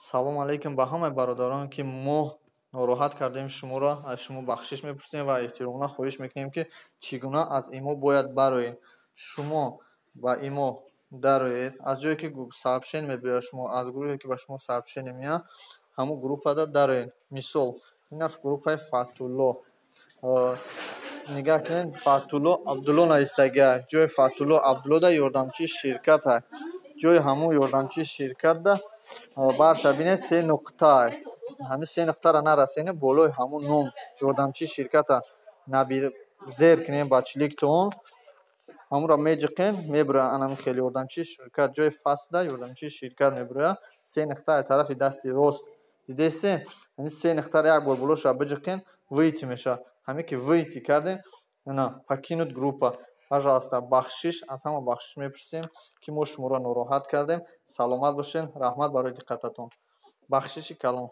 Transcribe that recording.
салом алейкум ба ҳамаи бародарон ки мо нороҳат кардем шуморо, аз шумо бахшиш мепурсем ва эҳтиромона хоҳиш мекунем ки чӣ гуна аз имо бояд бароед. Шумо ба имо дароед, аз ҷое ки сообщение мебиёяд, шумо аз гурӯҳе ки ба шумо сообщение меяд, ҳамон группада дароед. Мисол, ин аст группаи Фатулло. Нигоҳ кунед, Фатулло Абдулло навистагиа. Ҷои Фатулло Абдулло да ёрдамчии ширкат аст. ҷои ҳамун ёрдамчии ширкат да барша бинед се нуқта. ҳамин се нуқтаро нарасенед, болои ҳамун ном ёрдамчии ширката зер кунед ба чликтон, ҳамунро меҷиқен, мебурояд анами хеле ёрдамчии ширкат. ҷои фасл да ёрдамчии ширкат мебурояд. Се нуқтаи тарафи дасти рост дидесен, ҳамин се нуқтаро як бор болошро биҷиқен, выйти мешавад. ҳамин ки выйти кардем, ина покинут группа. Пожалуйста, бахшиш, аз ҳама бахшиш мепурсем ки мо шуморо нороҳат кардем. Саломат бошед. Раҳмат барои диққататон. Бахшиши калон.